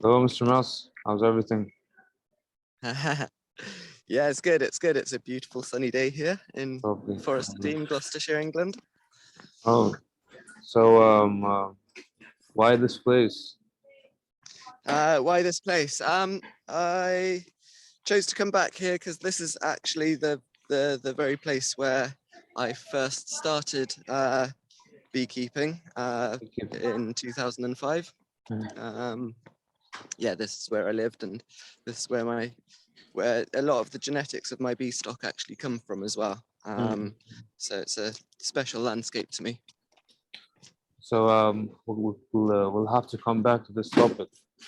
Hello, Mr. Mouse. How's everything? Yeah, it's good. It's good. It's a beautiful sunny day here in Lovely. Forest Lovely. Dean, Gloucestershire, England. Oh, so why this place? Why this place? I chose to come back here because this is actually the very place where I first started beekeeping Thank you. in 2005. Mm, Um, yeah, this is where I lived, and this is where a lot of the genetics of my bee stock actually come from as well. mm. So it's a special landscape to me. So we'll have to come back to this topic,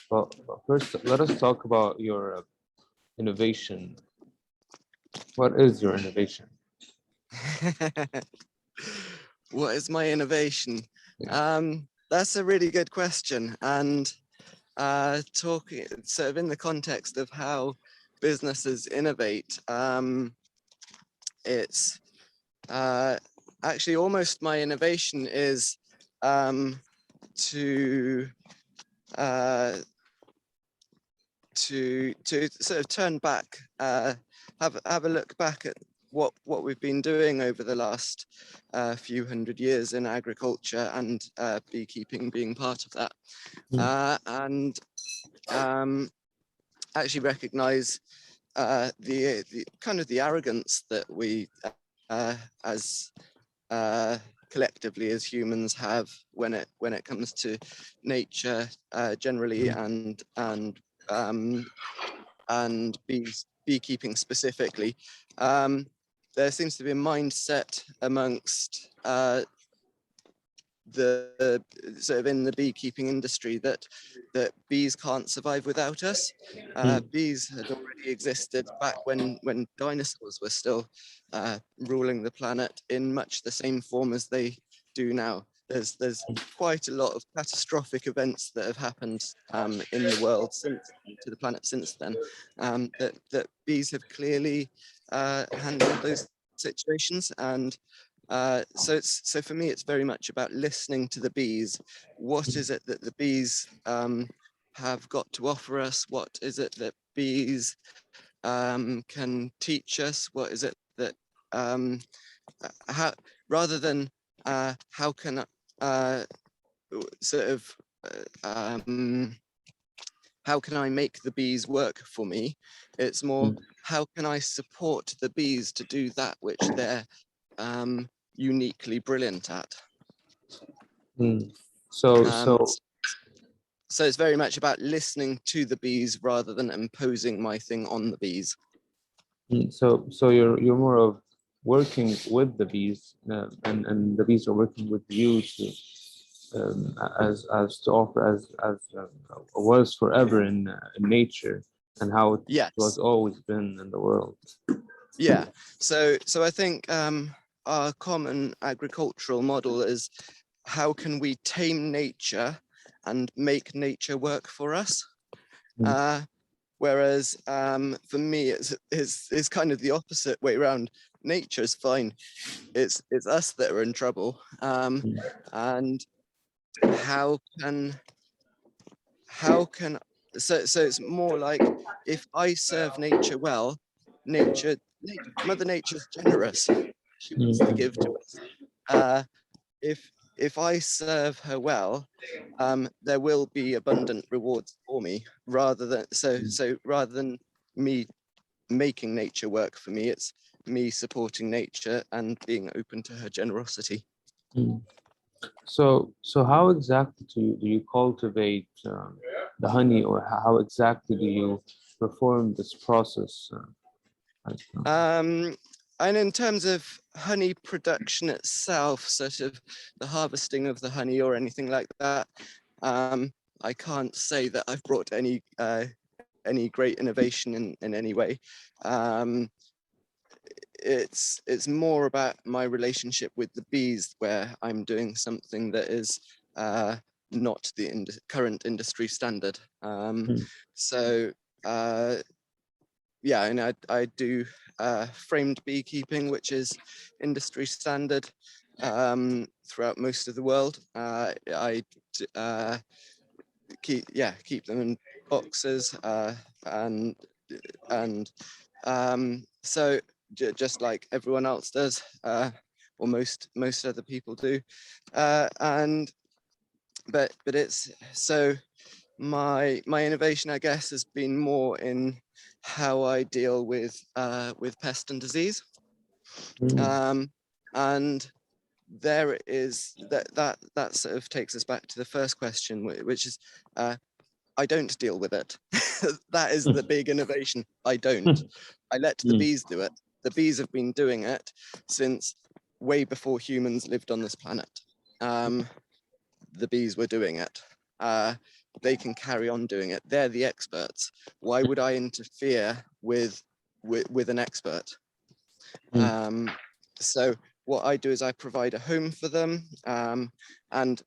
but first let us talk about your innovation. What is your innovation? What is my innovation? Yeah. That's a really good question. And talking sort of in the context of how businesses innovate, it's actually almost my innovation is to uh, to sort of turn back, have a look back at what we've been doing over the last few hundred years in agriculture, and beekeeping being part of that, Mm, and actually recognize the kind of the arrogance that we as collectively as humans have when it comes to nature generally, mm, um, and beekeeping specifically. Um, there seems to be a mindset amongst the sort of in the beekeeping industry that bees can't survive without us. mm, Bees had already existed back when dinosaurs were still ruling the planet in much the same form as they do now. There's quite a lot of catastrophic events that have happened in the world since to the planet since then, that bees have clearly handled those situations. And so for me, it's very much about listening to the bees. What is it that the bees have got to offer us? What is it that bees can teach us? What is it that how rather than how can sort of um, how can I make the bees work for me? It's more, mm, how can I support the bees to do that which they're uniquely brilliant at? mm. So Um, so so it's very much about listening to the bees rather than imposing my thing on the bees. so you're more of working with the bees, and the bees are working with you to as to offer as was forever in nature and how it was Yes, always been in the world. yeah. So I think our common agricultural model is, how can we tame nature and make nature work for us? Mm, Uh, Whereas for me, it's kind of the opposite way around. Nature's fine. It's us that are in trouble. mm, And how can how can so it's more like, if I serve nature well, Mother Nature's generous. She wants to give to mm, us. Uh, if I serve her well, there will be abundant rewards for me. Rather than me making nature work for me, it's me supporting nature and being open to her generosity. mm. So how exactly do you cultivate the honey, or how exactly do you perform this process? Like, Um, and in terms of honey production itself, sort of the harvesting of the honey or anything like that, um, I can't say that I've brought any great innovation in any way. Um, it's more about my relationship with the bees, where I'm doing something that is not the current industry standard. mm, So yeah, and I do framed beekeeping, which is industry standard throughout most of the world. I keep them in boxes, and so just like everyone else does, or most other people do, and but it's so my innovation, I guess, has been more in how I deal with pest and disease. And there it is, that sort of takes us back to the first question, which is I don't deal with it. That is the big innovation. I don't. I let the bees do it. The bees have been doing it since way before humans lived on this planet. The bees were doing it. They can carry on doing it. They're the experts. Why would I interfere with an expert? So what I do is I provide a home for them, and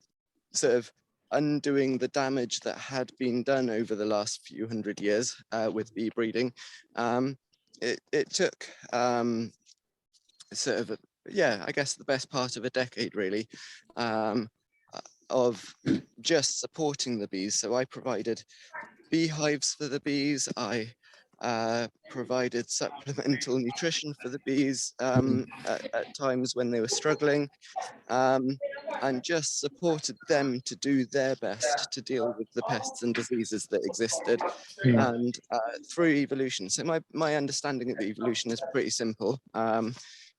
sort of undoing the damage that had been done over the last few hundred years with bee breeding. It took sort of, yeah, I guess the best part of a decade, really, of just supporting the bees. So I provided beehives for the bees. I provided supplemental nutrition for the bees at times when they were struggling, and just supported them to do their best to deal with the pests and diseases that existed, and through evolution. So my understanding of evolution is pretty simple.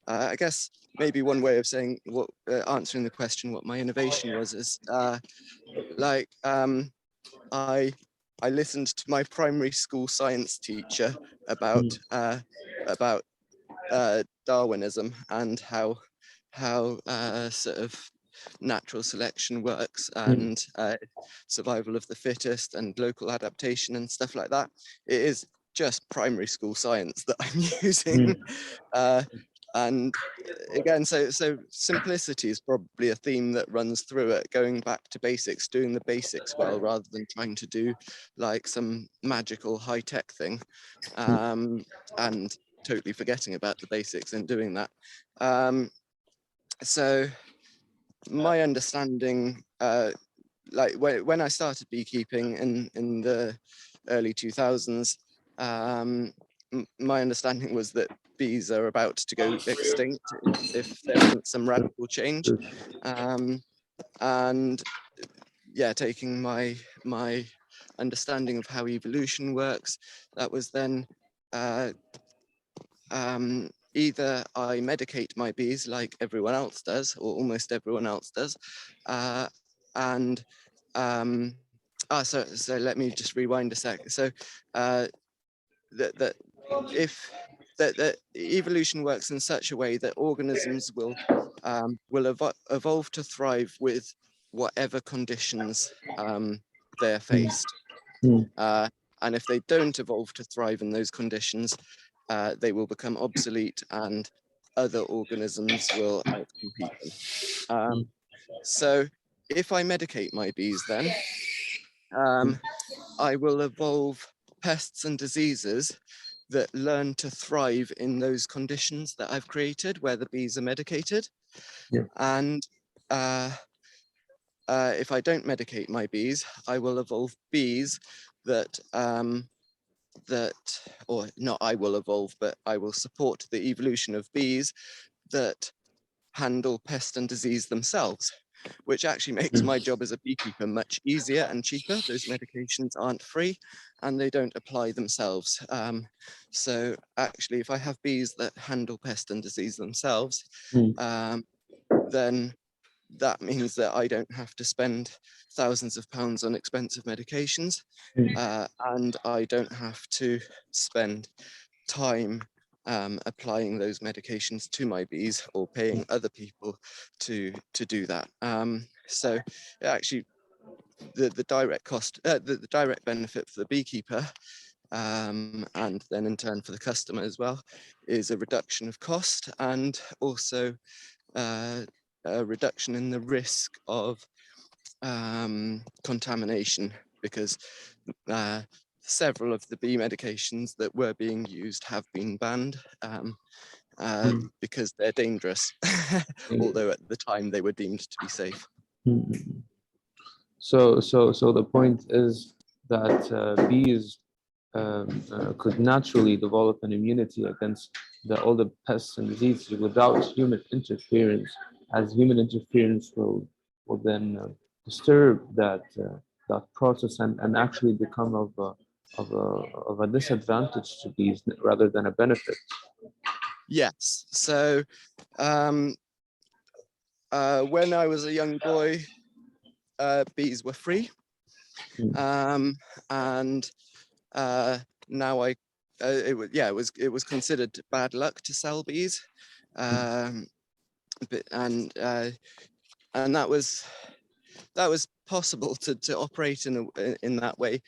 I guess maybe one way of saying what, answering the question what my innovation was, is like I listened to my primary school science teacher about Darwinism and how sort of natural selection works, and survival of the fittest and local adaptation and stuff like that. It is just primary school science that I'm using. And again, so simplicity is probably a theme that runs through it, going back to basics, doing the basics well, rather than trying to do like some magical high-tech thing, and totally forgetting about the basics and doing that. So my understanding, like when I started beekeeping in the early 2000s, my understanding was that bees are about to go extinct if there isn't some radical change. And yeah, taking my understanding of how evolution works, that was then either I medicate my bees like everyone else does, or almost everyone else does, and so let me just rewind a sec. So that if that evolution works in such a way that organisms will evolve to thrive with whatever conditions they're faced. And if they don't evolve to thrive in those conditions, they will become obsolete and other organisms will outcompete them. So if I medicate my bees, then I will evolve pests and diseases that learn to thrive in those conditions that I've created where the bees are medicated. And if I don't medicate my bees, I will evolve bees that or not I will evolve, but I will support the evolution of bees that handle pest and disease themselves, which actually makes my job as a beekeeper much easier and cheaper. Those medications aren't free and they don't apply themselves. So actually, if I have bees that handle pest and disease themselves, then that means that I don't have to spend thousands of pounds on expensive medications, and I don't have to spend time applying those medications to my bees or paying other people to do that. So actually, the direct cost, the direct benefit for the beekeeper, and then in turn for the customer as well, is a reduction of cost, and also a reduction in the risk of contamination, because several of the bee medications that were being used have been banned because they're dangerous, although at the time they were deemed to be safe. So the point is that bees could naturally develop an immunity against all the pests and diseases without human interference, as human interference will then disturb that process and actually become of a disadvantage to bees rather than a benefit. Yes. So when I was a young boy, bees were free, and now it was considered bad luck to sell bees, and that was possible to operate in that way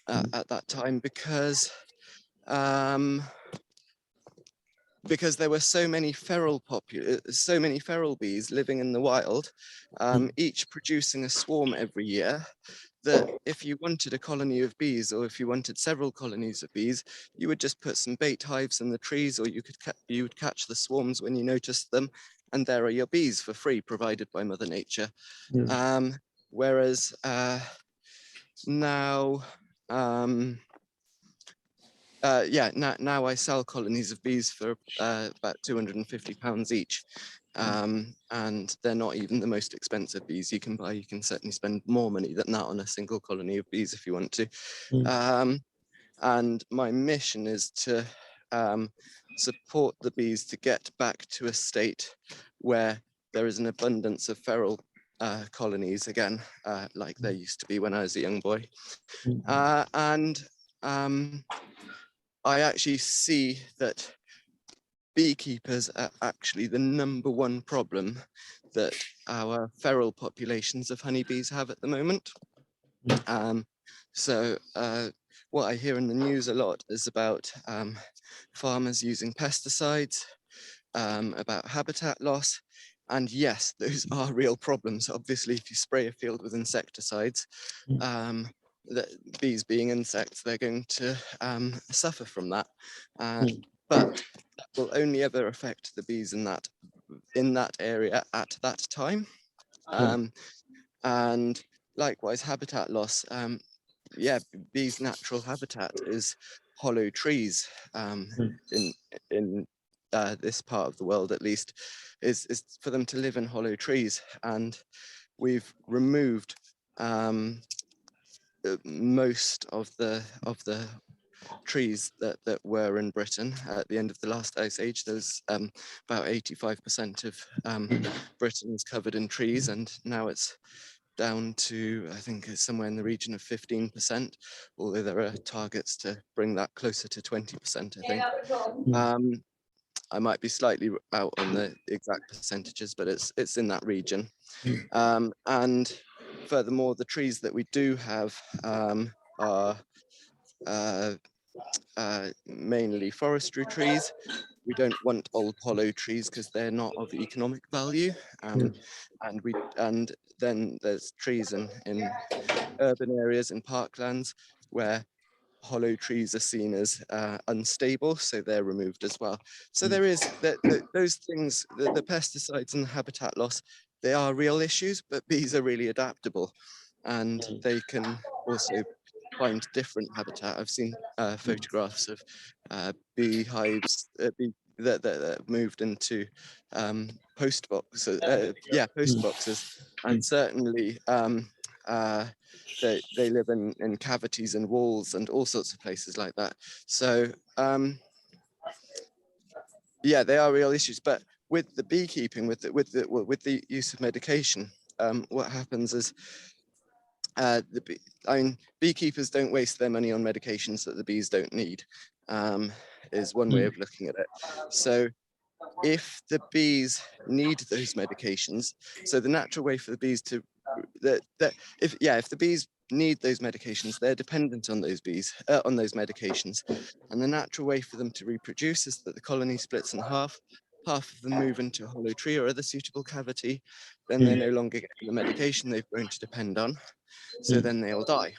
at that time because there were so many feral bees living in the wild, each producing a swarm every year, that if you wanted a colony of bees, or if you wanted several colonies of bees, you would just put some bait hives in the trees, or you would catch the swarms when you noticed them, and there are your bees for free, provided by Mother Nature. Whereas now, now I sell colonies of bees for about £250 each, and they're not even the most expensive bees you can buy. You can certainly spend more money than that on a single colony of bees if you want to. And my mission is to support the bees to get back to a state where there is an abundance of feral colonies again, like there used to be when I was a young boy. And I actually see that beekeepers are actually the #1 problem that our feral populations of honeybees have at the moment. So what I hear in the news a lot is about farmers using pesticides, about habitat loss. And yes, those are real problems. Obviously, if you spray a field with insecticides, the bees being insects, they're going to suffer from that. But that will only ever affect the bees in that area at that time. And likewise, habitat loss. Bees' natural habitat is hollow trees. In this part of the world, at least, is for them to live in hollow trees, and we've removed most of the trees that were in Britain at the end of the last ice age. There's about 85% of Britain is covered in trees, and now it's down to, I think it's somewhere in the region of 15%, although there are targets to bring that closer to 20%, I think. I might be slightly out on the exact percentages, but it's in that region. And furthermore, the trees that we do have are mainly forestry trees. We don't want old hollow trees because they're not of economic value. And then there's trees in urban areas and parklands where hollow trees are seen as unstable, so they're removed as well. So there is those things, the pesticides and the habitat loss, they are real issues, but bees are really adaptable, and they can also find different habitat. I've seen photographs of beehives that moved into post boxes, post boxes, and certainly they live in cavities and walls and all sorts of places like that. So they are real issues. But with the beekeeping, with the use of medication, what happens is beekeepers don't waste their money on medications that the bees don't need, is one way of looking at it. So if the bees need those medications, so the natural way for the bees to, if the bees need those medications, they're dependent on those bees, on those medications. And the natural way for them to reproduce is that the colony splits in half of them move into a hollow tree or other suitable cavity, then they're no longer getting the medication they've grown to depend on, so then they'll die.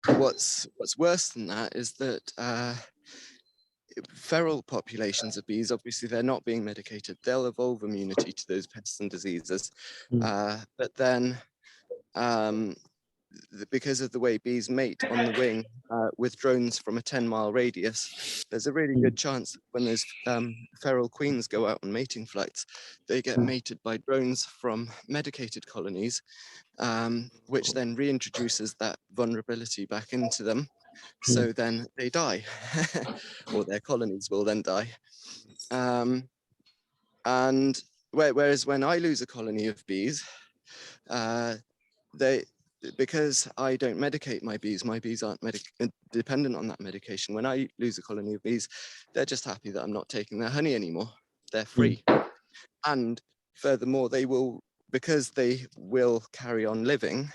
What's worse than that is that feral populations of bees, obviously they're not being medicated, they'll evolve immunity to those pests and diseases, but then um, because of the way bees mate on the wing with drones from a 10-mile radius, there's a really good chance when those feral queens go out on mating flights, they get mated by drones from medicated colonies, which then reintroduces that vulnerability back into them. So then they die, or their colonies will then die. And whereas when I lose a colony of bees, because I don't medicate my bees aren't dependent on that medication. When I lose a colony of bees, they're just happy that I'm not taking their honey anymore. They're free. And furthermore, because they will carry on living,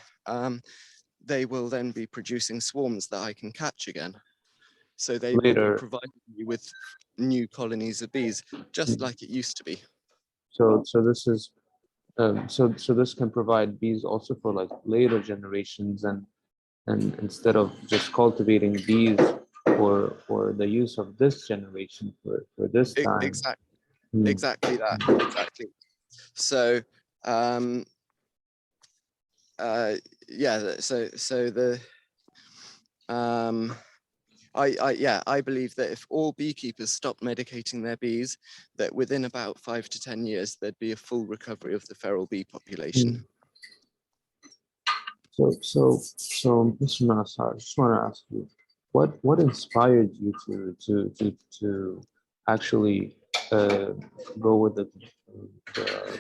they will then be producing swarms that I can catch again. So they will be providing me with new colonies of bees, just like it used to be. So this is so this can provide bees also for like later generations, and instead of just cultivating bees for the use of this generation for this time. Exactly that. Exactly. So yeah. So the I believe that if all beekeepers stopped medicating their bees, that within about 5 to 10 years, there'd be a full recovery of the feral bee population. So, Mr. Maass, I just want to ask you, what inspired you to actually go with the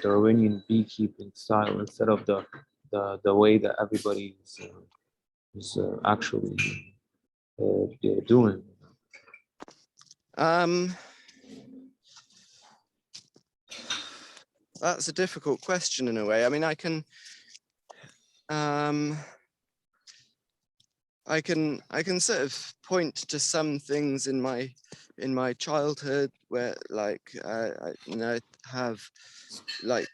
Darwinian beekeeping style instead of the way that everybody is actually doing? That's a difficult question in a way. I mean, I can sort of point to some things in my childhood where, like, I have, like,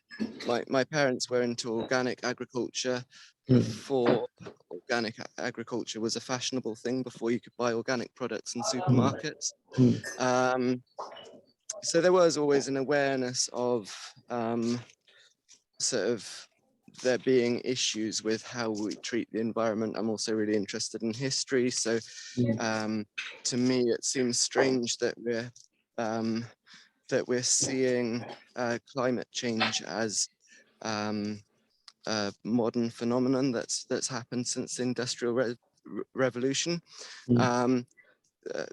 my parents were into organic agriculture before organic agriculture was a fashionable thing, before you could buy organic products in supermarkets. So there was always an awareness of sort of there being issues with how we treat the environment. I'm also really interested in history, so to me it seems strange that we're seeing climate change as a modern phenomenon that's happened since the Industrial Revolution.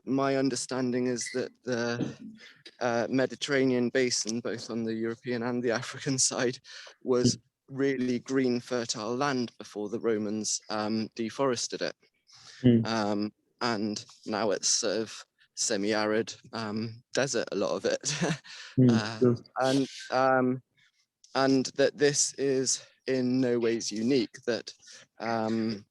My understanding is that the Mediterranean basin, both on the European and the African side, was really green, fertile land before the Romans deforested it. And now it's sort of semi-arid desert, a lot of it. And that this is in no ways unique, that and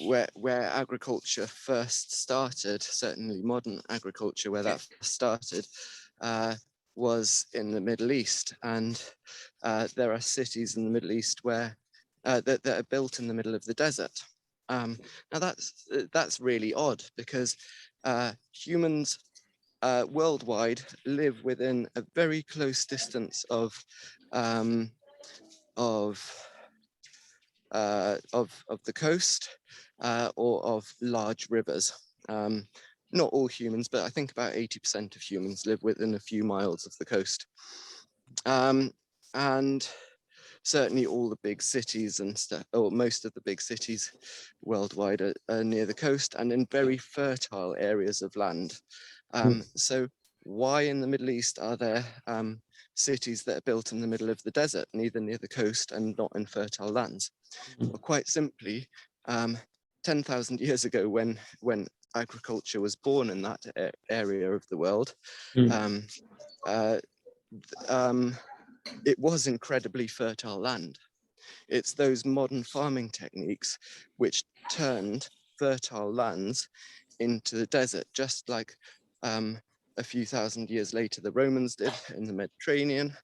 where agriculture first started, certainly modern agriculture, where that first started, was in the Middle East. And there are cities in the Middle East where that are built in the middle of the desert. Now that's really odd, because humans worldwide live within a very close distance of the coast or of large rivers. Not all humans, but I think about 80% of humans live within a few miles of the coast. And certainly all the big cities and stuff, or most of the big cities worldwide, are near the coast and in very fertile areas of land. So why in the Middle East are there cities that are built in the middle of the desert, neither near the coast and not in fertile lands? Well, quite simply, 10,000 years ago, when agriculture was born in that area of the world, it was incredibly fertile land. It's those modern farming techniques which turned fertile lands into the desert, just like a few thousand years later the Romans did in the Mediterranean,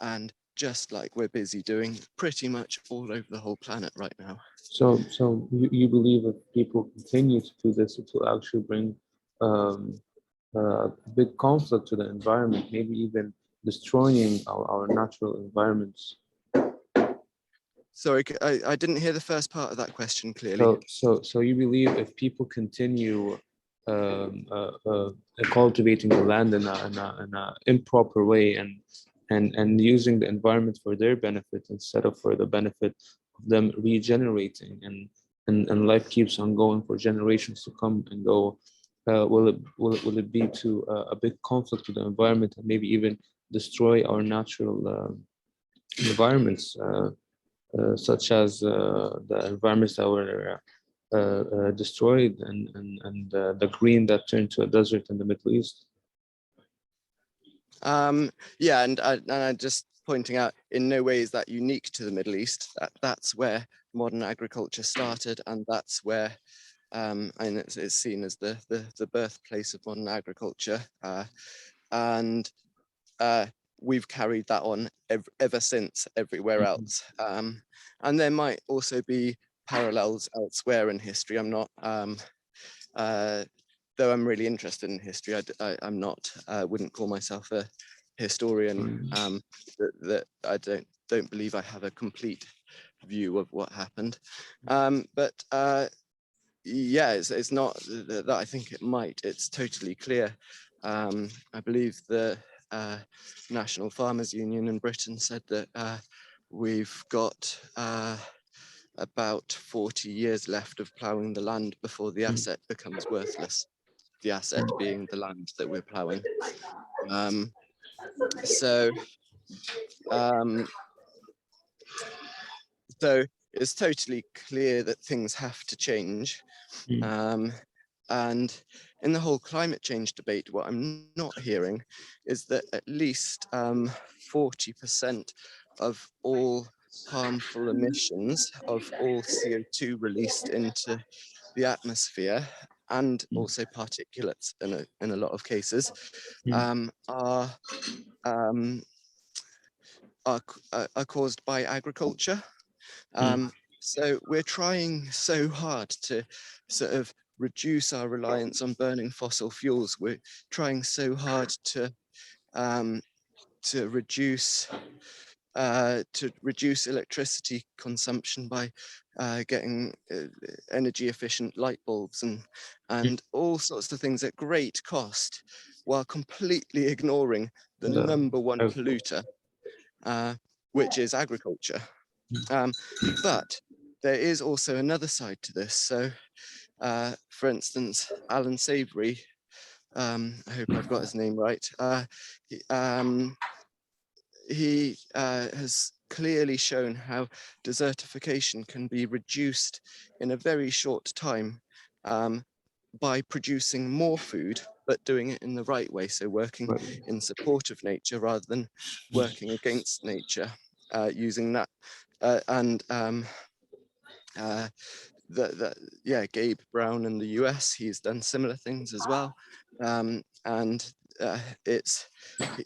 and just like we're busy doing pretty much all over the whole planet right now. So you believe if people continue to do this, it will actually bring big conflict to the environment, maybe even destroying our natural environments? Sorry, I didn't hear the first part of that question clearly. So you believe if people continue cultivating the land in a improper way and using the environment for their benefit instead of for the benefit of them regenerating and life keeps on going for generations to come and go, will it be to a big conflict with the environment and maybe even destroy our natural environments, such as the environments that were destroyed and the green that turned to a desert in the Middle East? Yeah, and I just pointing out, in no way is that unique to the Middle East. That's where modern agriculture started, and that's where and it's seen as the birthplace of modern agriculture. And we've carried that on ever since everywhere else. And there might also be parallels elsewhere in history. I'm not, though I'm really interested in history, I'm not, wouldn't call myself a historian. That I don't believe I have a complete view of what happened. But yeah, it's not that I think it might. It's totally clear. I believe the National Farmers Union in Britain said that we've got about 40 years left of ploughing the land before the asset becomes worthless. The asset being the land that we're ploughing. So it's totally clear that things have to change. And in the whole climate change debate, what I'm not hearing is that at least 40% of all harmful emissions of all CO2 released into the atmosphere, and also particulates in a lot of cases, are caused by agriculture. So we're trying so hard to sort of reduce our reliance on burning fossil fuels. We're trying so hard to reduce electricity consumption by getting energy efficient light bulbs and all sorts of things at great cost, while completely ignoring the number one polluter, which is agriculture. But there is also another side to this. So, for instance, Alan Savory, I hope I've got his name right, he has clearly shown how desertification can be reduced in a very short time by producing more food, but doing it in the right way. So working in support of nature rather than working against nature, using that. Gabe Brown in the US, he's done similar things as well.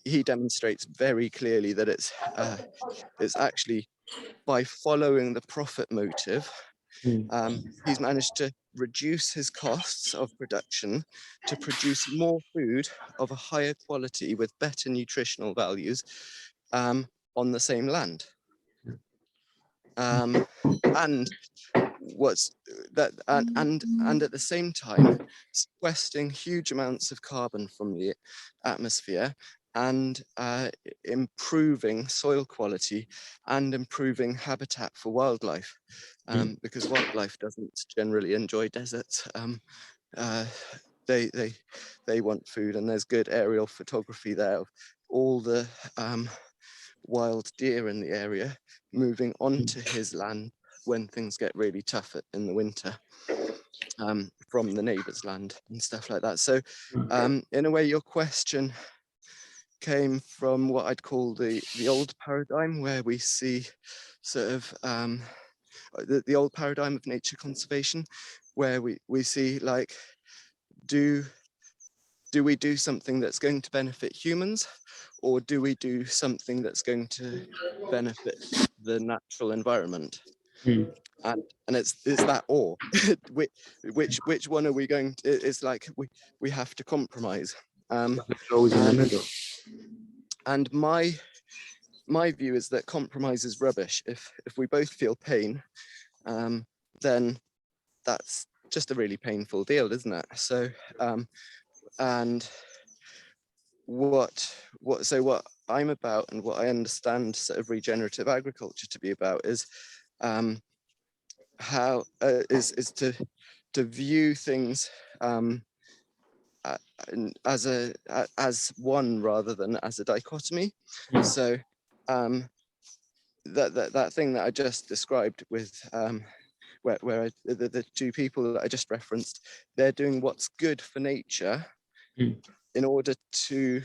He demonstrates very clearly that it's actually by following the profit motive, he's managed to reduce his costs of production to produce more food of a higher quality with better nutritional values on the same land. And what's that and at the same time sequestering huge amounts of carbon from the atmosphere and improving soil quality and improving habitat for wildlife, because wildlife doesn't generally enjoy deserts. They want food, and there's good aerial photography there of all the wild deer in the area moving onto his land when things get really tough in the winter, from the neighbor's land and stuff like that. So in a way, your question came from what I'd call the old paradigm, where we see sort of the old paradigm of nature conservation, where we see, like, do we do something that's going to benefit humans, or do we do something that's going to benefit the natural environment? And it's that or which one are we going to? It's like we have to compromise. Always in the middle. And my my view is that compromise is rubbish. If we both feel pain, then that's just a really painful deal, isn't it? So and what I'm about, and what I understand sort of regenerative agriculture to be about, is how is to view things as one rather than as a dichotomy. So that thing that I just described with where the two people that I just referenced, they're doing what's good for nature in order to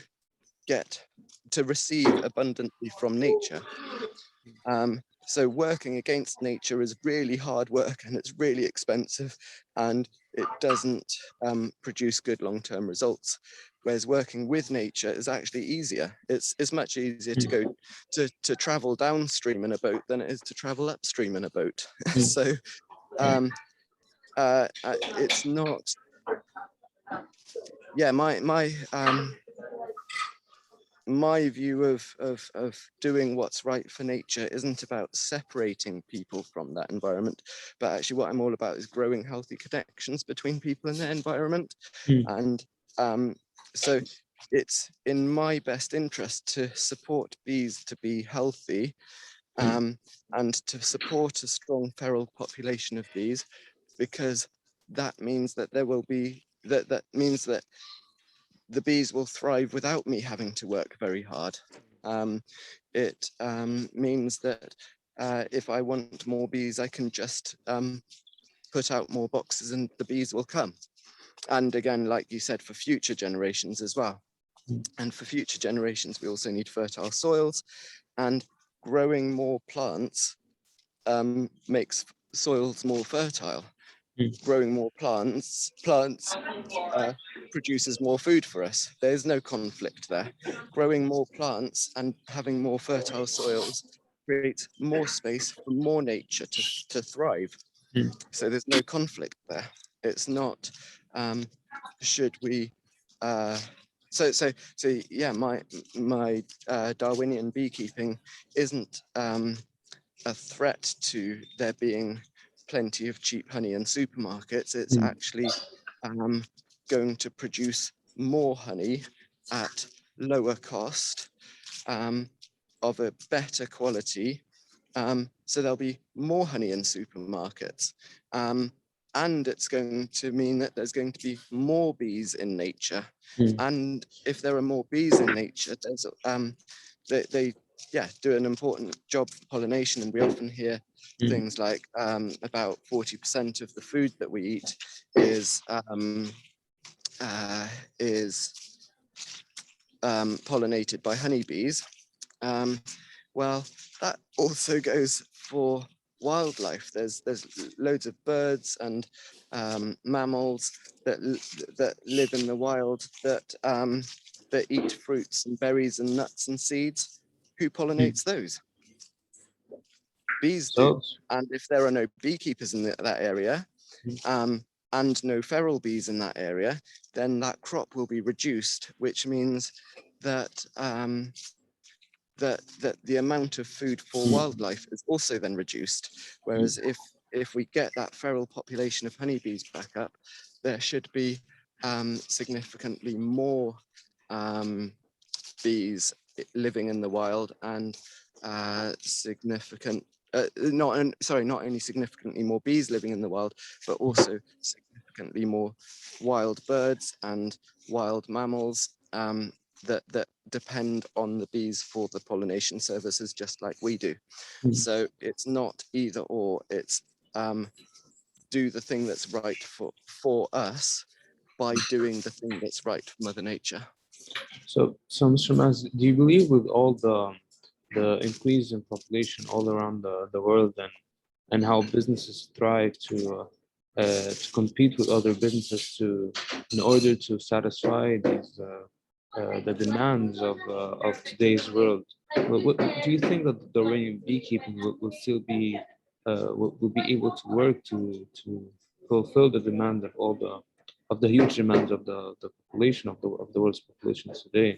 receive abundantly from nature. So working against nature is really hard work, and it's really expensive, and it doesn't produce good long-term results. Whereas working with nature is actually easier. It's much easier to go to travel downstream in a boat than it is to travel upstream in a boat. So it's not. Yeah, my view of doing what's right for nature isn't about separating people from that environment, but actually what I'm all about is growing healthy connections between people and their environment. And so it's in my best interest to support bees to be healthy, and to support a strong feral population of bees, because that means that there will be that means that the bees will thrive without me having to work very hard. It means that if I want more bees, I can just put out more boxes and the bees will come. And again, like you said, for future generations as well. And for future generations, we also need fertile soils, and growing more plants makes soils more fertile. Growing more plants produces more food for us. There's no conflict there. Growing more plants and having more fertile soils creates more space for more nature to thrive. So there's no conflict there. It's not should we so yeah, my Darwinian beekeeping isn't a threat to there being plenty of cheap honey in supermarkets. It's actually going to produce more honey at lower cost, of a better quality. So there'll be more honey in supermarkets. And it's going to mean that there's going to be more bees in nature. And if there are more bees in nature, there's they do an important job for pollination. And we often hear things like about 40% of the food that we eat is pollinated by honeybees. Well, that also goes for wildlife. There's loads of birds and mammals that live in the wild that eat fruits and berries and nuts and seeds. Who pollinates those? Bees do. And if there are no beekeepers in that area, and no feral bees in that area, then that crop will be reduced, which means that that the amount of food for wildlife is also then reduced. Whereas if we get that feral population of honeybees back up, there should be significantly more bees living in the wild, and not only significantly more bees living in the wild, but also significantly more wild birds and wild mammals that depend on the bees for the pollination services, just like we do. So it's not either or, it's do the thing that's right for us by doing the thing that's right for Mother Nature. So Mr. Maass, do you believe with all the increase in population all around the world, and how businesses thrive to compete with other businesses in order to satisfy these the demands of today's world? Do you think that the Darwinian beekeeping will still be will be able to work to fulfill the demand of all the huge demands of the population of the world's population today?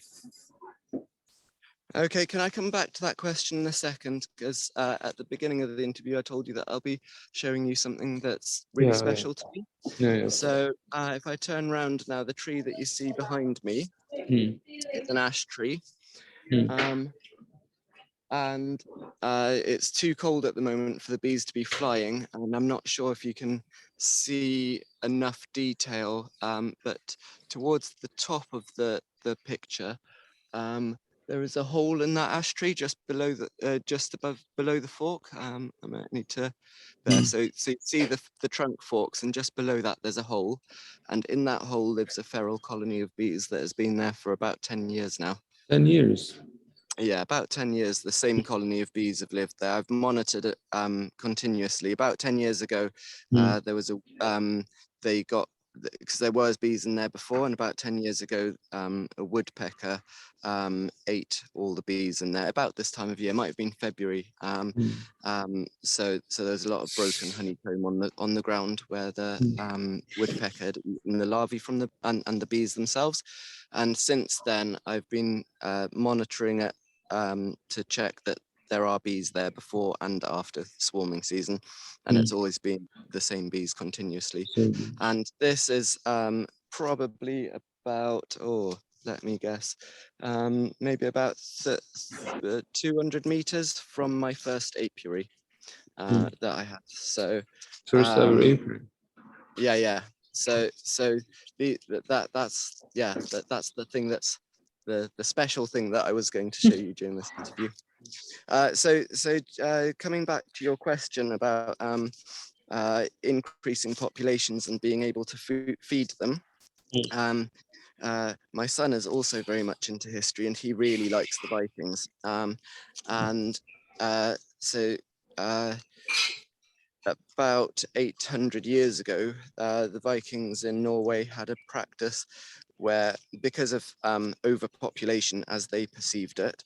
Okay, can I come back to that question in a second? Because at the beginning of the interview, I told you that I'll be showing you something that's really Yeah, special to me. yeah. So if I turn around now, the tree that you see behind me Hmm. is an ash tree. Hmm. Um, and it's too cold at the moment for the bees to be flying, and I'm not sure if you can see enough detail, but towards the top of the picture, there is a hole in that ash tree just below the just above below the fork. I might need to there. So you see the trunk forks, and just below that there's a hole, and in that hole lives a feral colony of bees that has been there for about 10 years now. 10 years. Yeah, about 10 years, the same colony of bees have lived there. I've monitored it continuously. About 10 years ago, Hmm. there was they got, because there was bees in there before, and about 10 years ago, a woodpecker ate all the bees in there about this time of year, might have been February. So there's a lot of broken honeycomb on the ground where the woodpecker had eaten the larvae from and the bees themselves. And since then, I've been monitoring it to check that there are bees there before and after swarming season, and it's always been the same bees continuously. And this is probably about, let me guess, maybe about 200 meters from my first apiary that I had. So First ever um, April. yeah. So that's the thing that's the special thing that I was going to show you during this interview. Coming back to your question about increasing populations and being able to feed them. My son is also very much into history, and he really likes the Vikings. About 800 years ago, the Vikings in Norway had a practice where, because of overpopulation as they perceived it,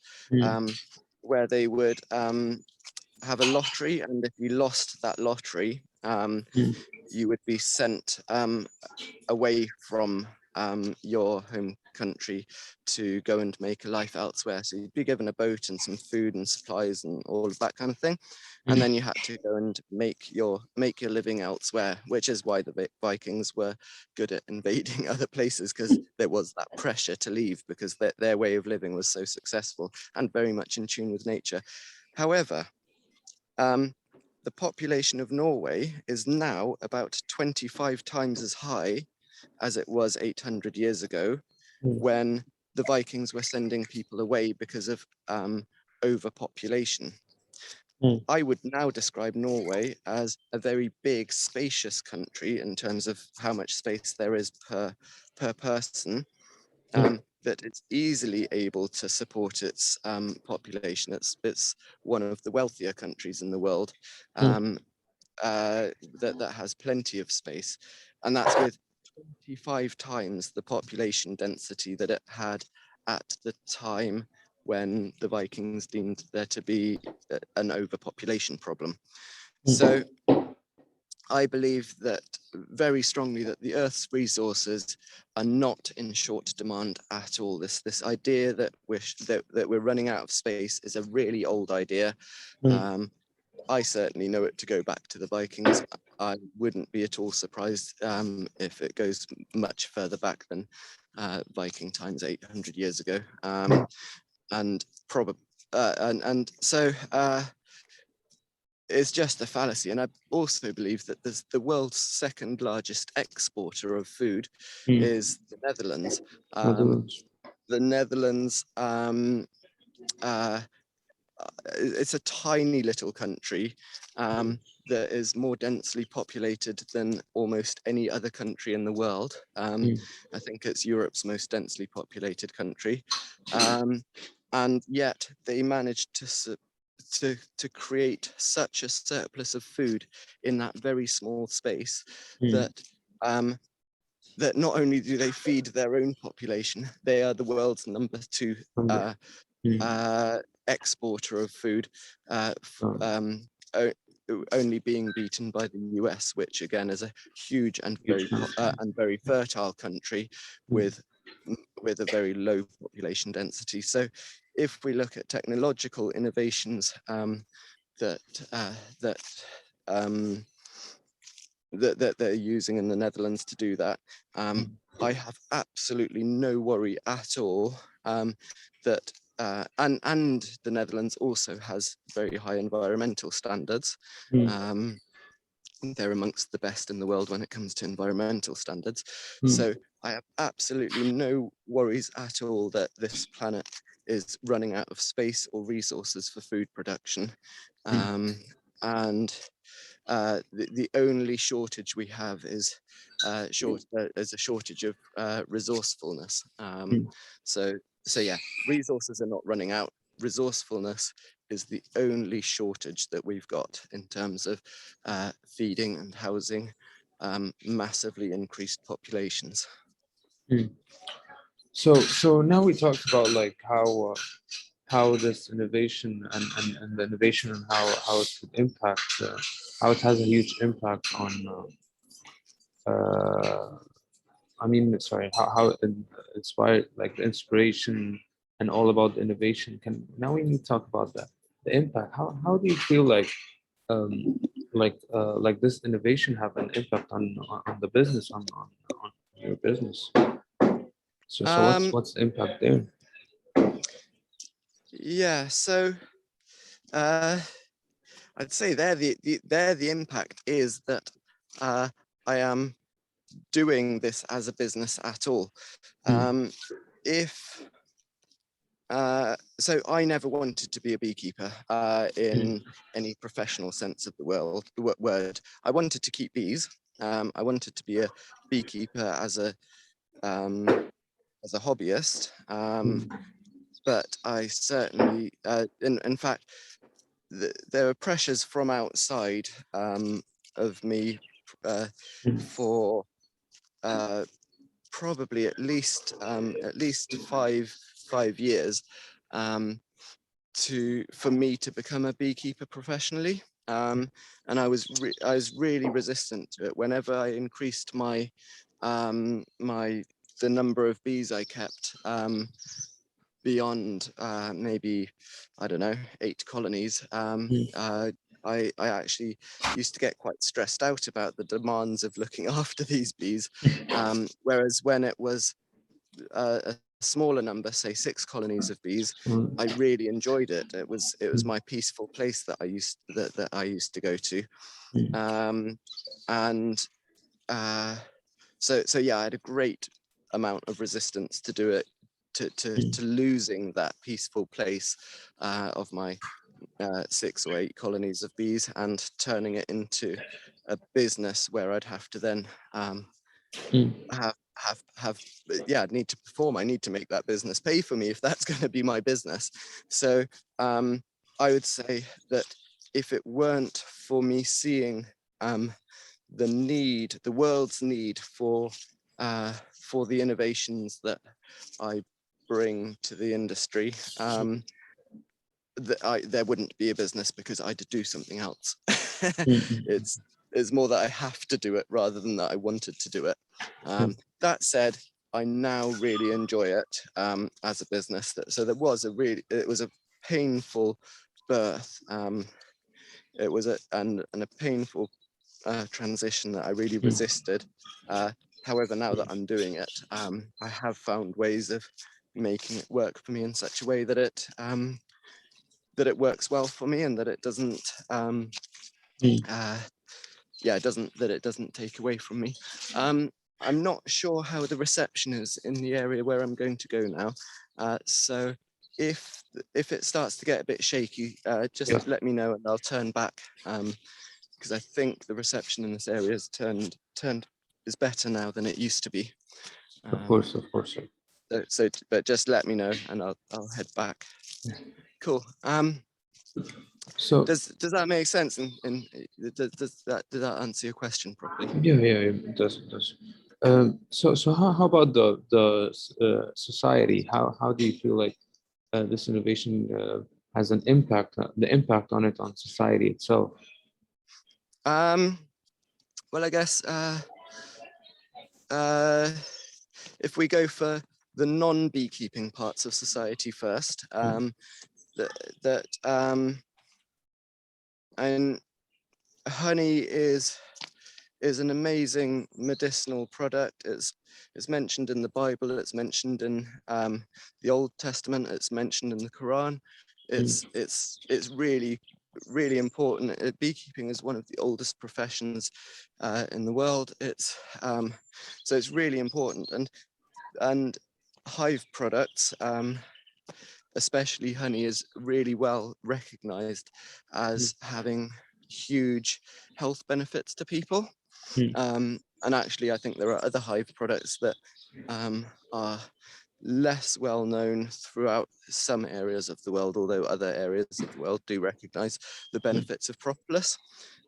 where they would have a lottery, and if you lost that lottery, you would be sent away from your home country to go and make a life elsewhere. So you'd be given a boat and some food and supplies and all of that kind of thing, and then you had to go and make your living elsewhere, which is why the Vikings were good at invading other places, because there was that pressure to leave, because their way of living was so successful and very much in tune with nature. However, the population of Norway is now about 25 times as high as it was 800 years ago, when the Vikings were sending people away because of overpopulation. I would now describe Norway as a very big, spacious country in terms of how much space there is per person, that it's easily able to support its population. It's one of the wealthier countries in the world that has plenty of space, and that's with 25 times the population density that it had at the time when the Vikings deemed there to be an overpopulation problem. So I believe that very strongly that the Earth's resources are not in short demand at all. This idea that we're running out of space is a really old idea. I certainly know it to go back to the Vikings. I wouldn't be at all surprised if it goes much further back than Viking times 800 years ago. And probably so it's just a fallacy. And I also believe that the world's second largest exporter of food is the Netherlands. The Netherlands, it's a tiny little country that is more densely populated than almost any other country in the world. I think it's Europe's most densely populated country. And yet they managed to create such a surplus of food in that very small space that that not only do they feed their own population, they are the world's number 2 exporter of food, only being beaten by the US, which again is a huge and very fertile country with a very low population density. So if we look at technological innovations that they're using in the Netherlands to do that, I have absolutely no worry at all that and the Netherlands also has very high environmental standards. They're amongst the best in the world when it comes to environmental standards. So I have absolutely no worries at all that this planet is running out of space or resources for food production. And the only shortage we have is a shortage of resourcefulness. So yeah, resources are not running out. Resourcefulness is the only shortage that we've got in terms of feeding and housing massively increased populations. So now we talked about like how this innovation and the innovation and how it could impact how it has a huge impact on I mean sorry how it inspired like the inspiration and all about the innovation. Can now we need to talk about the impact. How do you feel um like this innovation have an impact on the business on your business? So what's the impact there? Yeah, so I'd say there the impact is that I am doing this as a business at all. If so I never wanted to be a beekeeper in any professional sense of the word. I wanted to keep bees. I wanted to be a beekeeper as a hobbyist. But I certainly, in fact, there are pressures from outside of me for probably at least 5 years for me to become a beekeeper professionally. And I was really resistant to it. Whenever I increased my the number of bees I kept beyond maybe, I don't know, 8 colonies, I actually used to get quite stressed out about the demands of looking after these bees. Whereas when it was a smaller number, say 6 colonies of bees, I really enjoyed it. It was my peaceful place that I used to go to. So yeah, I had a great amount of resistance to do it, to losing that peaceful place of my 6 or 8 colonies of bees and turning it into a business where I'd have to then need to perform. I need to make that business pay for me if that's going to be my business. So I would say that if it weren't for me seeing the world's need for the innovations that I bring to the industry, there wouldn't be a business because I'd do something else. It's more that I have to do it rather than that I wanted to do it. That said, I now really enjoy it as a business. So it was a painful birth. It was a painful transition that I really resisted. However, now that I'm doing it, I have found ways of making it work for me in such a way that it works well for me and that it doesn't it doesn't take away from me. I'm not sure how the reception is in the area where I'm going to go now. So if it starts to get a bit shaky, just let me know and I'll turn back, because I think the reception in this area is is better now than it used to be. Of course. But just let me know and I'll head back. Cool. So does that make sense? And did that answer your question properly? yeah, it does. So how about the society? How do you feel like this innovation has an impact? The impact on it on society itself. Well, I guess if we go for the non-beekeeping parts of society first. And honey is an amazing medicinal product. It's mentioned in the Bible. It's mentioned in the Old Testament. It's mentioned in the Quran. It's really important. Beekeeping is one of the oldest professions in the world. So it's really important. And hive products, especially honey, is really well recognized as having huge health benefits to people. And actually, I think there are other hive products that are less well known throughout some areas of the world, although other areas of the world do recognize the benefits of propolis.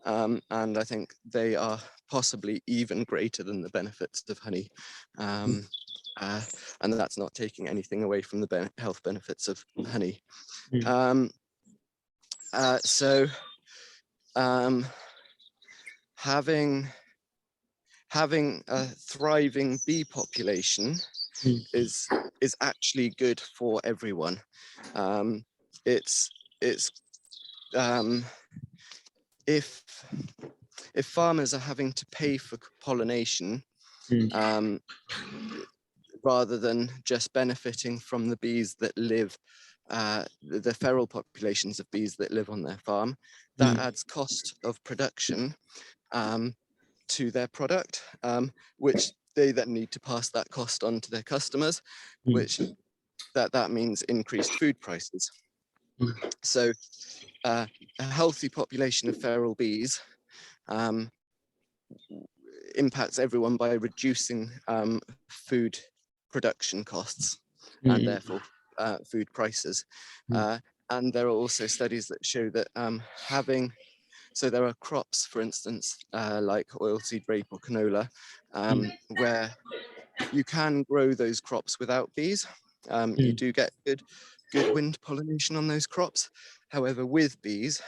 And I think they are possibly even greater than the benefits of honey. And that's not taking anything away from the health benefits of honey. So having a thriving bee population is actually good for everyone. If farmers are having to pay for pollination, rather than just benefiting from the bees that live, the feral populations of bees that live on their farm, that adds cost of production to their product, which they then need to pass that cost on to their customers, which that means increased food prices. So a healthy population of feral bees impacts everyone by reducing food production costs and therefore food prices. And there are also studies that show that so there are crops, for instance, like oilseed rape or canola, where you can grow those crops without bees. You do get good wind pollination on those crops. However, with bees,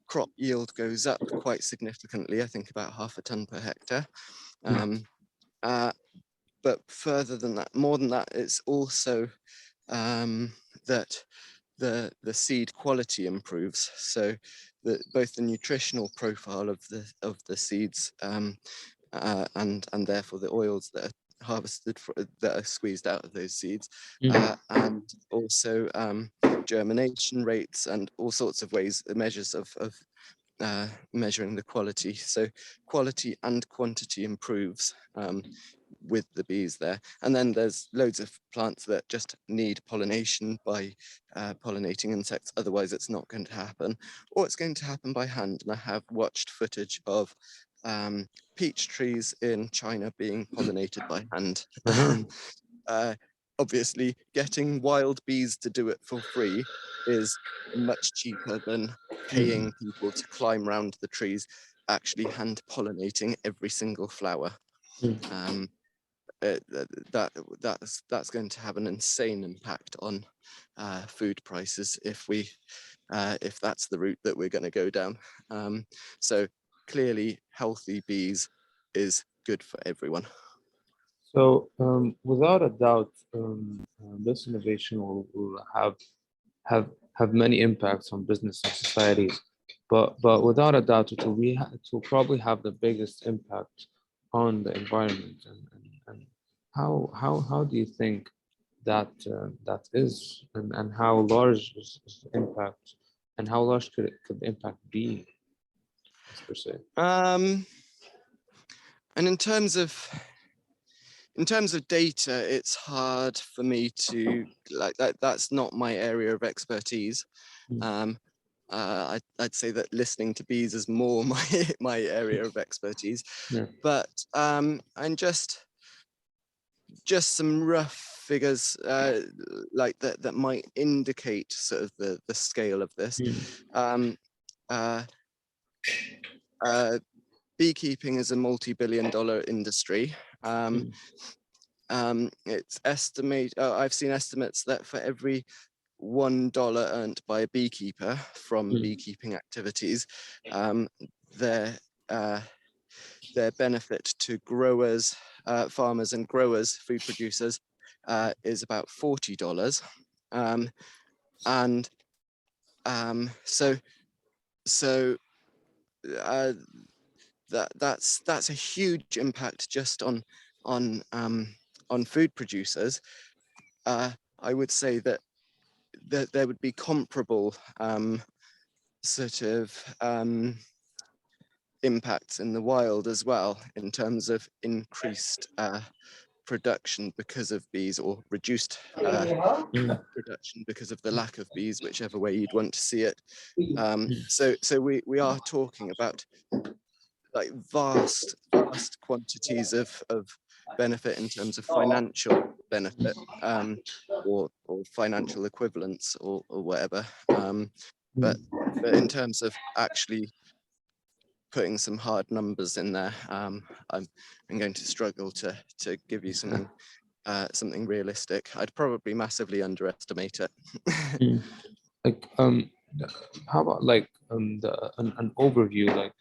crop yield goes up quite significantly, I think about 0.5 ton per hectare. But further than that, more than that, it's also that the seed quality improves. So both the nutritional profile of the seeds and therefore the oils that are harvested that are squeezed out of those seeds, and also germination rates and all sorts of ways, measures of measuring the quality. So quality and quantity improves with the bees there. And then there's loads of plants that just need pollination by pollinating insects. Otherwise it's not going to happen, or it's going to happen by hand. And I have watched footage of peach trees in China being pollinated by hand. Obviously, getting wild bees to do it for free is much cheaper than paying people to climb around the trees, actually hand pollinating every single flower. That's going to have an insane impact on food prices if that's the route that we're going to go down. So clearly, healthy bees is good for everyone. So, without a doubt, this innovation will have many impacts on business and societies, but without a doubt, it will probably have the biggest impact on the environment. And how do you think that that is, and how large is the impact, and how large could the impact be, per se? And in terms of data, it's hard for me to that's not my area of expertise. I'd say that listening to bees is more my area of expertise. But and just some rough figures like that might indicate sort of the scale of this. Beekeeping is a multi-billion-dollar industry. It's I've seen estimates that for every $1 earned by a beekeeper from beekeeping activities, their benefit to growers, farmers and growers, food producers, is about $40. And so that's a huge impact just on food producers. I would say that there would be comparable sort of impacts in the wild as well, in terms of increased production because of bees, or reduced production because of the lack of bees, whichever way you'd want to see it. So we are talking about like vast quantities of benefit in terms of financial benefit, or financial equivalents, or whatever. But in terms of actually putting some hard numbers in there, I'm going to struggle to give you something something realistic. I'd probably massively underestimate it. Like how about like an overview, like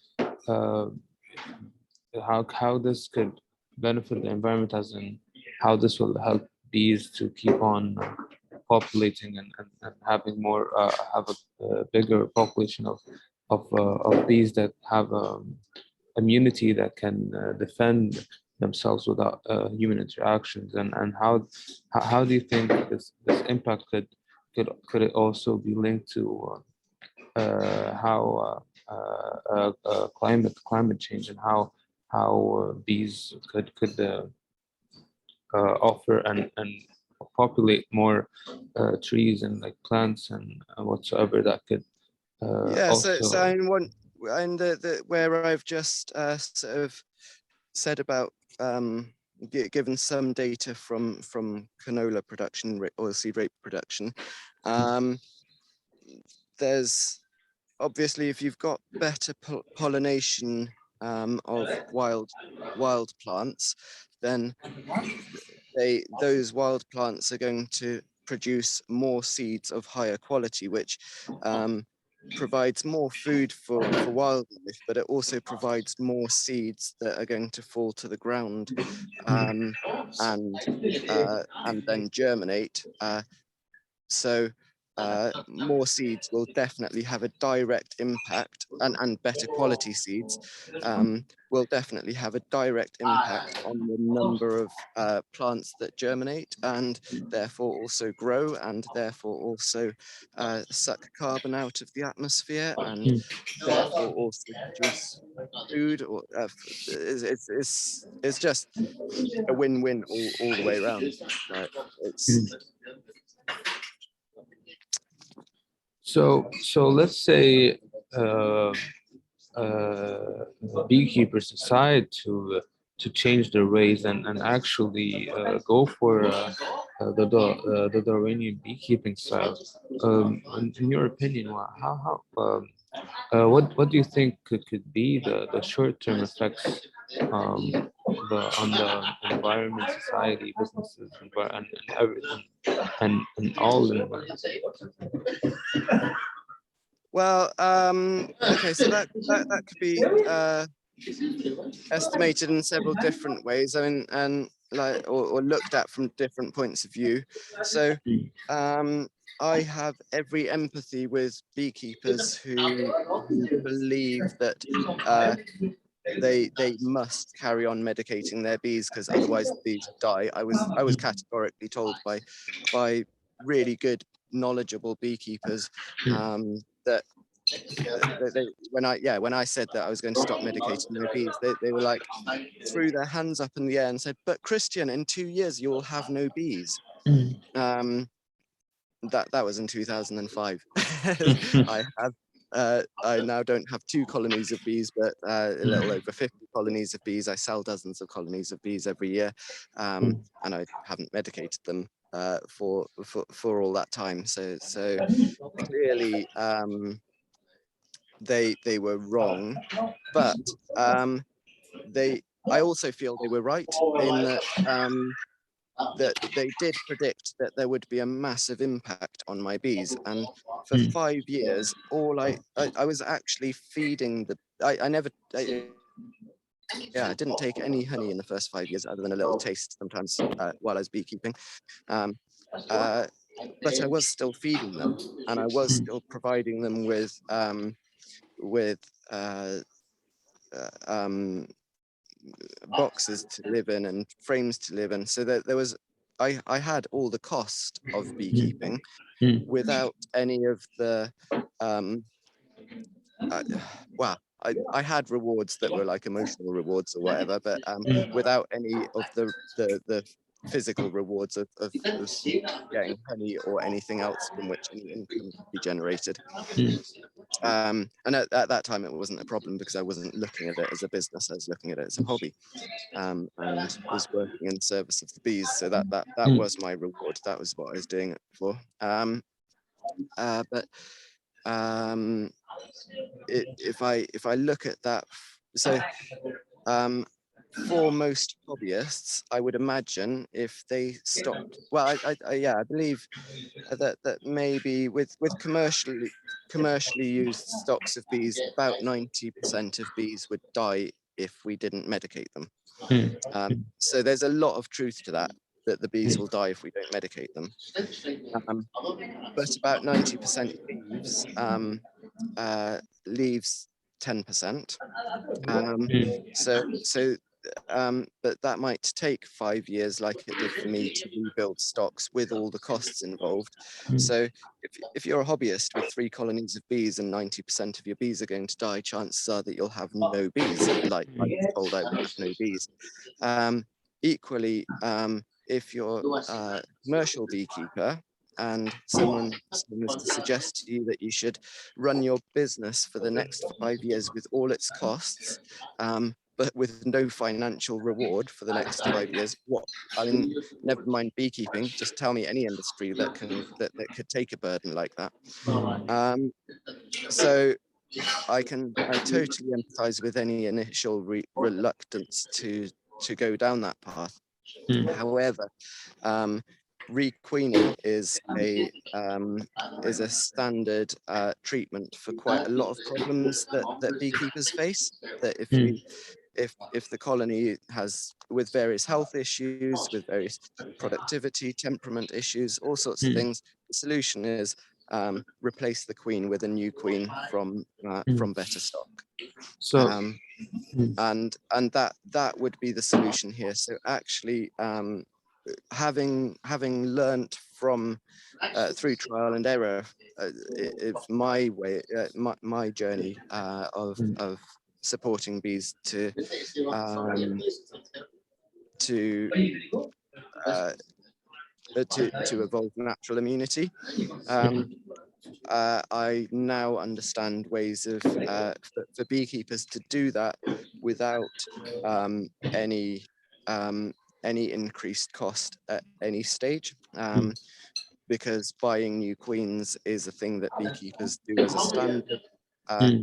how this could benefit the environment, as in how this will help bees to keep on populating and having more have a bigger population of bees that have immunity that can defend themselves without human interactions, and how do you think this impact could it also be linked to how climate change, and how bees could offer and populate more trees and like plants and whatsoever that could Yeah, so also. in one, and the where I've just sort of said about given some data from canola production, oilseed rape production, there's obviously, if you've got better pollination of wild plants, then those wild plants are going to produce more seeds of higher quality, which provides more food for wildlife, but it also provides more seeds that are going to fall to the ground, and then germinate. So more seeds will definitely have a direct impact, and better quality seeds will definitely have a direct impact on the number of plants that germinate, and therefore also grow, and therefore also suck carbon out of the atmosphere, and therefore also produce food. Or it's just a win-win all the way around. It's So let's say uh, uh, beekeepers decide to change their ways and actually go for the Darwinian beekeeping style. In your opinion, what do you think could be the short-term effects on the environment, society, businesses, and everything, and all the environment? Well, okay, so that could be estimated in several different ways. I mean, and like, or looked at from different points of view. So, I have every empathy with beekeepers who believe that they must carry on medicating their bees, because otherwise the bees die. I was categorically told by really good, knowledgeable beekeepers that when I said that I was going to stop medicating my bees, they were like, threw their hands up in the air and said, "But Christian, in 2 years you will have no bees." That was in 2005. I now don't have 2 colonies of bees, but a little over 50 colonies of bees. I sell dozens of colonies of bees every year, and I haven't medicated them for all that time. So clearly, they were wrong, but I also feel they were right in that that they did predict that there would be a massive impact on my bees. And for 5 years, all I was actually feeding I never I didn't take any honey in the first 5 years other than a little taste sometimes while I was beekeeping. Um, but I was still feeding them, and I was still providing them with uh, boxes to live in and frames to live in. So that there was, I had all the cost of beekeeping without any of the, uh, well, I had rewards that were like emotional rewards or whatever, but without any of the physical rewards of getting honey or anything else from which any income could be generated. And at that time, it wasn't a problem because I wasn't looking at it as a business. I was looking at it as a hobby, and was working in service of the bees. So that was my reward. That was what I was doing it for. But if I look at that, so for most hobbyists, I would imagine if they stopped, well, I believe that maybe with commercially used stocks of bees, about 90% of bees would die if we didn't medicate them. So there's a lot of truth to that the bees will die if we don't medicate them. But about 90% leaves 10%. But that might take 5 years, like it did for me, to rebuild stocks with all the costs involved. So if you're a hobbyist with 3 colonies of bees and 90% of your bees are going to die, chances are that you'll have no bees. Like I was told, I would have no bees. Equally, if you're a commercial beekeeper and someone was to suggest to you that you should run your business for the next 5 years with all its costs, but with no financial reward for the next 5 years, never mind beekeeping, just tell me any industry that could take a burden like that. So I totally empathize with any initial reluctance to go down that path. However, requeening is a standard treatment for quite a lot of problems that beekeepers face. That if the colony has with various health issues, with various productivity, temperament issues, all sorts of things, the solution is replace the queen with a new queen from better stock. So, And that would be the solution here. So actually, having learnt from through trial and error, it's my way, my journey of supporting bees to evolve natural immunity. I now understand ways of for beekeepers to do that without any increased cost at any stage. Because buying new queens is a thing that beekeepers do as a standard.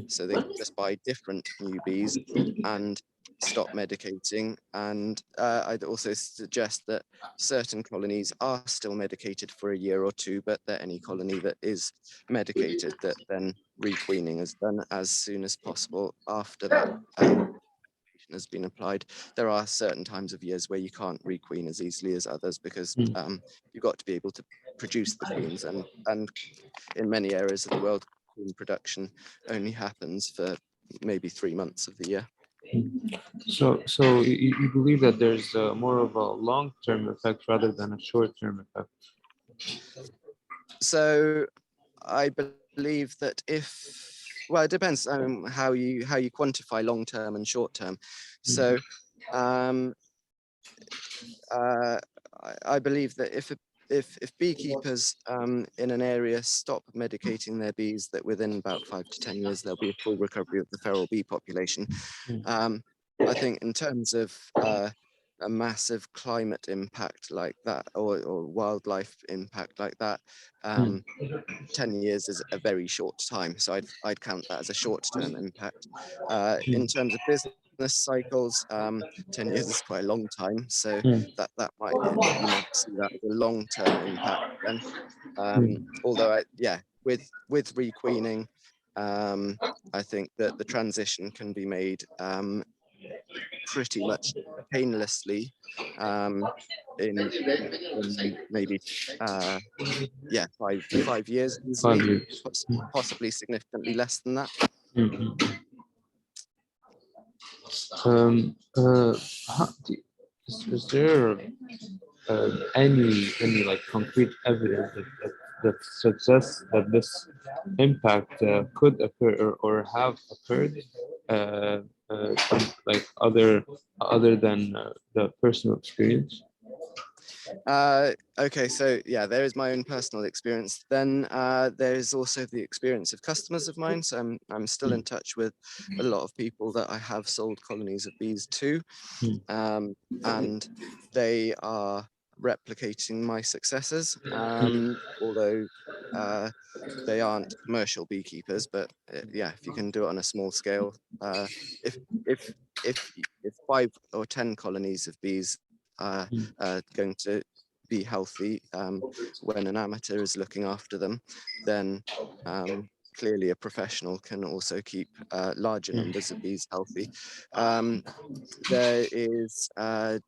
So they can just buy different new bees and stop medicating. And I'd also suggest that certain colonies are still medicated for a year or two, but that any colony that is medicated, that then requeening is done as soon as possible after that has been applied. There are certain times of years where you can't requeen as easily as others because you've got to be able to produce the queens, and in many areas of the world, queen production only happens for maybe 3 months of the year. So you believe that there's more of a long-term effect rather than a short-term effect? So I believe that well, it depends how you quantify long-term and short-term. So I believe that if beekeepers in an area stop medicating their bees, that within about 5 to 10 years there'll be a full recovery of the feral bee population. I think in terms of a massive climate impact like that, or wildlife impact like that, 10 years is a very short time. So I'd count that as a short-term impact. In terms of business cycles, 10 years is quite a long time. So that might, you might see that as a long-term impact then. Although with requeening, I think that the transition can be made pretty much painlessly in maybe 5 years easily, 5 years. possibly significantly less than that. Mhm. Um, uh, is there any like concrete evidence that suggests that this impact could occur or have occurred, uh, like other than the personal experience? Okay, so yeah, there is my own personal experience. Then there is also the experience of customers of mine. So I'm still in touch with a lot of people that I have sold colonies of bees to, and they are replicating my successes. Although they aren't commercial beekeepers, but yeah, if you can do it on a small scale, if if if 5 or 10 colonies of bees are going to be healthy when an amateur is looking after them, then clearly a professional can also keep larger numbers of bees healthy. There is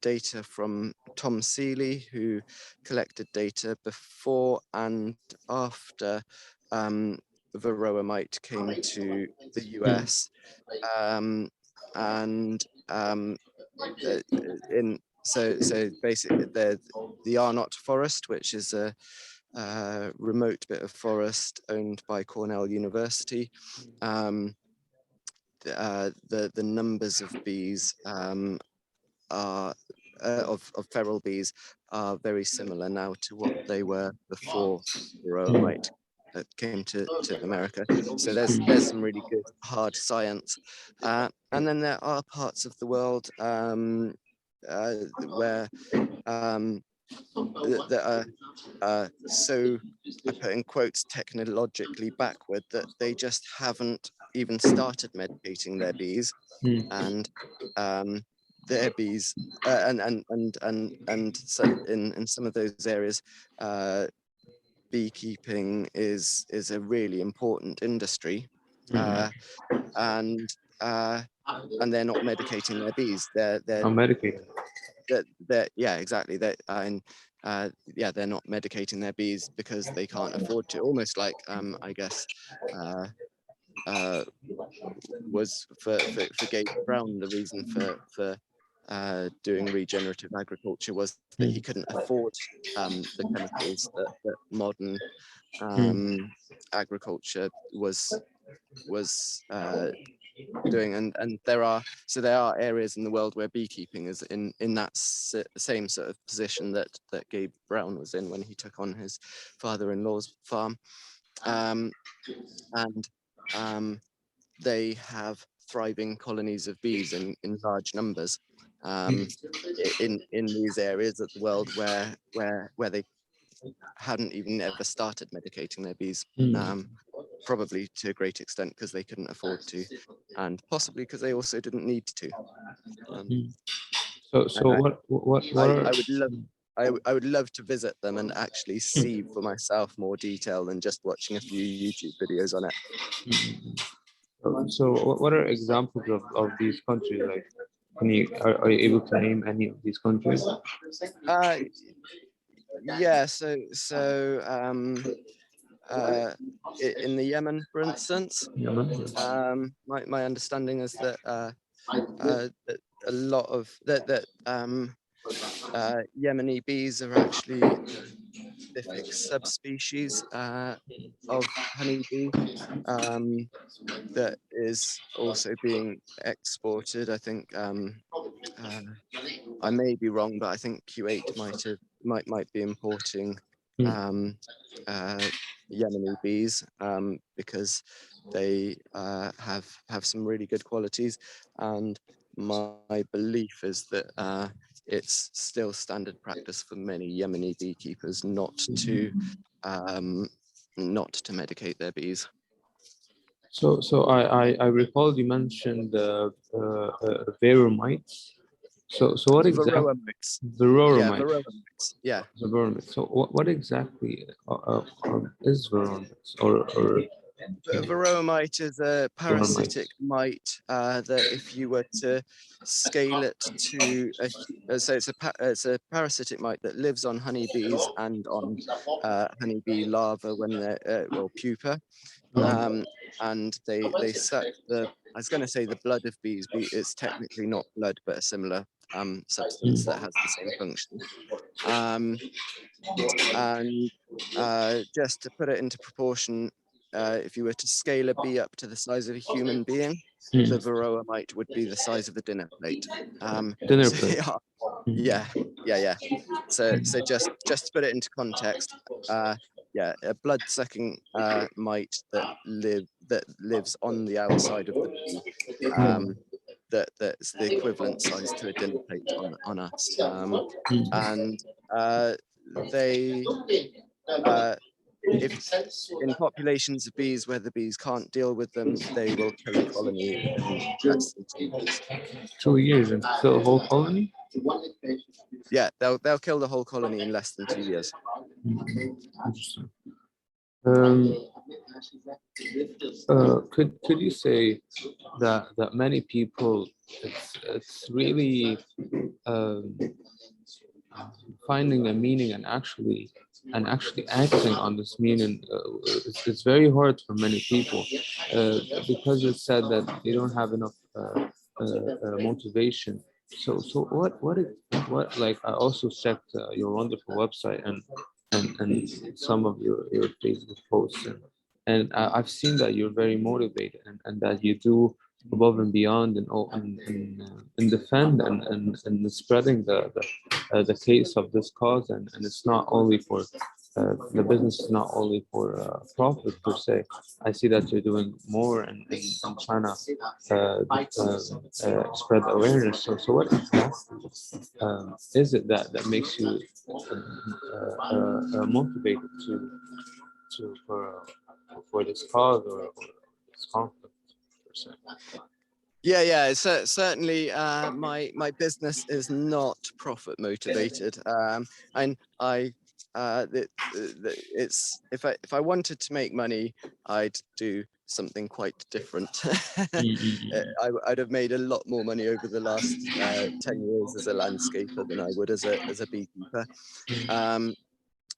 data from Tom Seeley, who collected data before and after varroa mite came to the US, and in so basically the Arnott Forest, which is a remote bit of forest owned by Cornell University. The numbers of bees are of feral bees are very similar now to what they were before varroa mite came to America. So there's some really good hard science, and then there are parts of the world where that are so, I put in quotes, technologically backward, that they just haven't even started medicating their bees, and their bees and so in some of those areas, beekeeping is a really important industry, and they're not medicating their bees. I'm medicated. They're yeah, exactly, that and yeah, they're not medicating their bees because they can't afford to, almost like I guess uh was for Gabe Brown, the reason for doing regenerative agriculture was that he couldn't afford the chemicals that modern agriculture was doing, and there are areas in the world where beekeeping is in that same sort of position that Gabe Brown was in when he took on his father-in-law's farm, and they have thriving colonies of bees in large numbers in these areas of the world where they hadn't even ever started medicating their bees, probably to a great extent because they couldn't afford to, and possibly because they also didn't need to. So And what are I would love I would love to visit them and actually see for myself more detail than just watching a few YouTube videos on it. so what are examples of these countries? Like, are you able to name any of these countries? Uh, yeah, in the Yemen, for instance, Yemen? my understanding is that that a lot of Yemeni bees are actually specific subspecies of honeybee that is also being exported. I think I may be wrong, but I think Kuwait might be importing Yemeni bees because they have some really good qualities, and my belief is that it's still standard practice for many Yemeni beekeepers not to medicate their bees. So I recall you mentioned varroa mites. So what exactly Varroa mites. varroa Yeah, mites? varroa mites. Yeah. Varroa mites. So what exactly is varroa mites? Or Varroa mite is a parasitic mite that if you were to scale it to so it's a parasitic mite that lives on honeybees and on honeybee larvae when they're well pupa, and they suck I was going to say the blood of bees. It's technically not blood, but a similar substance that has the same function. And just to put it into proportion, if you were to scale a bee up to the size of a human being, the varroa mite would be the size of a dinner plate. Dinner so plate. yeah. So just to put it into context, yeah, a blood-sucking mite that lives on the outside of the bee. That's the equivalent size to a dinner plate on us. And they if in populations of bees where the bees can't deal with them, they will kill a colony in less than 2 years. 2 years and kill a whole colony? Yeah, they'll kill the whole colony in less than 2 years. Interesting. Could you say that many people it's really finding a meaning and actually acting on this meaning it's very hard for many people because it's said that they don't have enough motivation. So what like I also checked your wonderful website and some of your Facebook posts and I've seen that you're very motivated and that you do above and beyond and defend and spreading the case of this cause and it's not only for the business is not only for profit per se. I see that you're doing more and trying to spread awareness. So what exactly is it that makes you motivated to for this cause or this conflict per se? Yeah. So certainly, my business is not profit motivated, and it's if I wanted to make money, I'd do something quite different. I'd have made a lot more money over the last 10 years as a landscaper than I would as a beekeeper.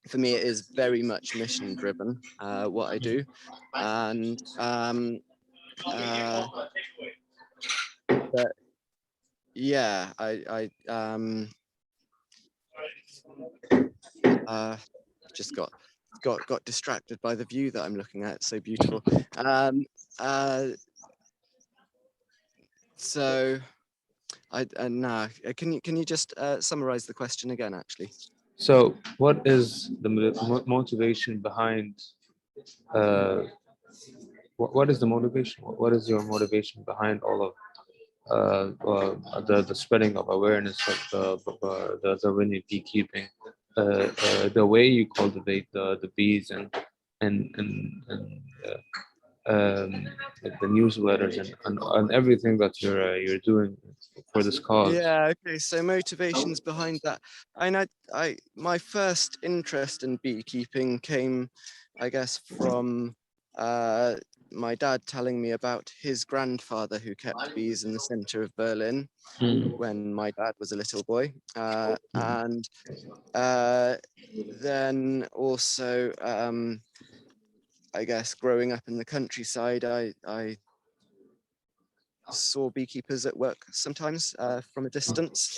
For me, it is very much mission driven, what I do, and but yeah, I just got distracted by the view that I'm looking at. It's so beautiful. So nah, can you just summarize the question again, actually? So what is the motivation behind what is the motivation? What is your motivation behind all of the spreading of awareness of the Darwinian beekeeping, the way you cultivate the bees and the newsletters and everything that you're doing for this cause? Yeah, okay. So motivations behind that. I my first interest in beekeeping came, I guess, from my dad telling me about his grandfather who kept bees in the center of Berlin when my dad was a little boy. And then also, I guess, growing up in the countryside, I saw beekeepers at work sometimes from a distance.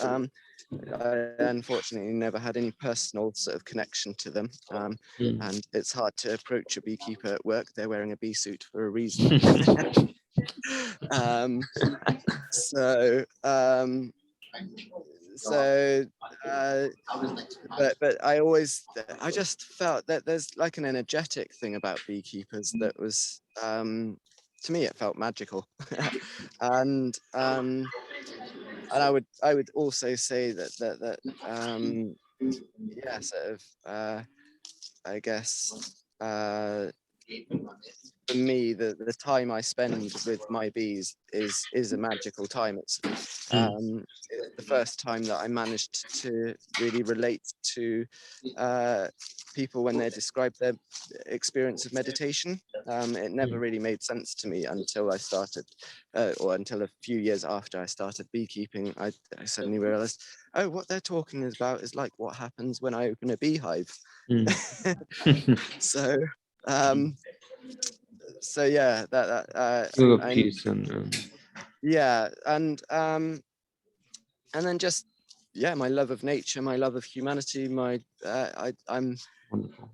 I unfortunately never had any personal sort of connection to them, and it's hard to approach a beekeeper at work. They're wearing a bee suit for a reason. But I just felt that there's like an energetic thing about beekeepers that was, to me, it felt magical. and I would also say that yeah, sort of I guess for me, the time I spend with my bees is a magical time. It's the first time that I managed to really relate to people when they describe their experience of meditation. It never really made sense to me until I started, or until a few years after I started beekeeping. I suddenly realized, oh, what they're talking about is like what happens when I open a beehive. So, so yeah, Feel of and peace yeah, and then just yeah, my love of nature, my love of humanity, I'm wonderful.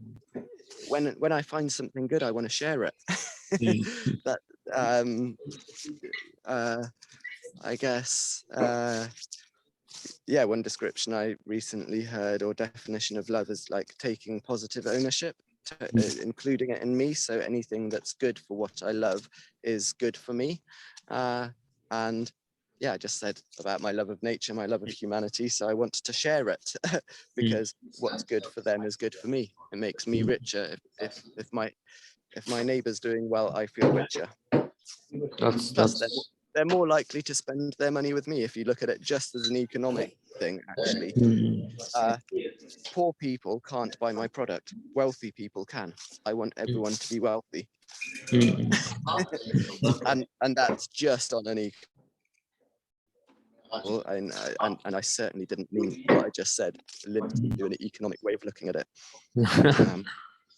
when I find something good, I want to share it. That I guess yeah, one description I recently heard or definition of love is like taking positive ownership, including it in me. So anything that's good for what I love is good for me. And yeah, I just said about my love of nature, my love of humanity. So I wanted to share it because what's good for them is good for me. It makes me richer. If my neighbor's doing well, I feel richer. Plus, they're more likely to spend their money with me if you look at it just as an economic thing, actually. Poor people can't buy my product. Wealthy people can. I want everyone to be wealthy. and that's just on an equal, and I certainly didn't mean what I just said, limited to an economic way of looking at it.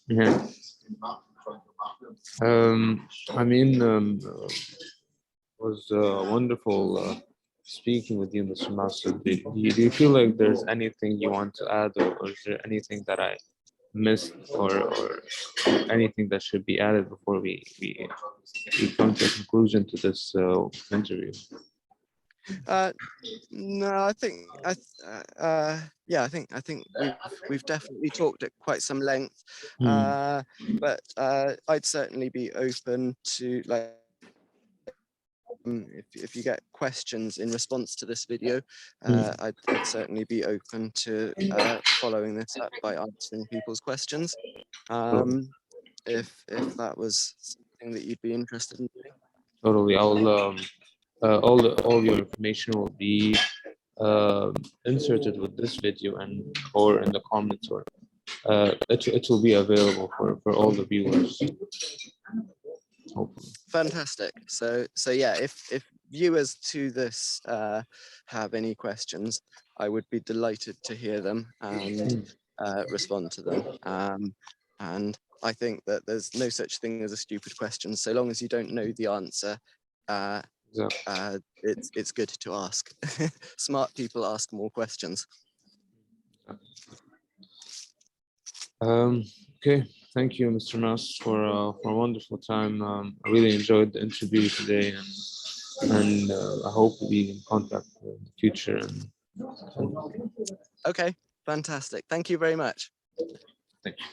Yeah. I mean, was wonderful speaking with you, Mr. Master. Do you feel like there's anything you want to add, or is there anything that I missed, or anything that should be added before we come to a conclusion to this interview? No, I think yeah, I think we've definitely talked at quite some length, but I'd certainly be open to like if you get questions in response to this video, I'd certainly be open to following this up by answering people's questions. If that was something that you'd be interested in doing. Totally. I'll all your information will be inserted with this video or in the comments, or it will be available for all the viewers. Hopefully. Fantastic. So yeah, if viewers to this have any questions, I would be delighted to hear them and respond to them. And I think that there's no such thing as a stupid question, so long as you don't know the answer. It's good to ask. Smart people ask more questions. Okay, thank you, Mr. Maass, for a wonderful time. I really enjoyed the interview today, and I hope to be in contact in the future. Okay, fantastic. Thank you very much. Thank you.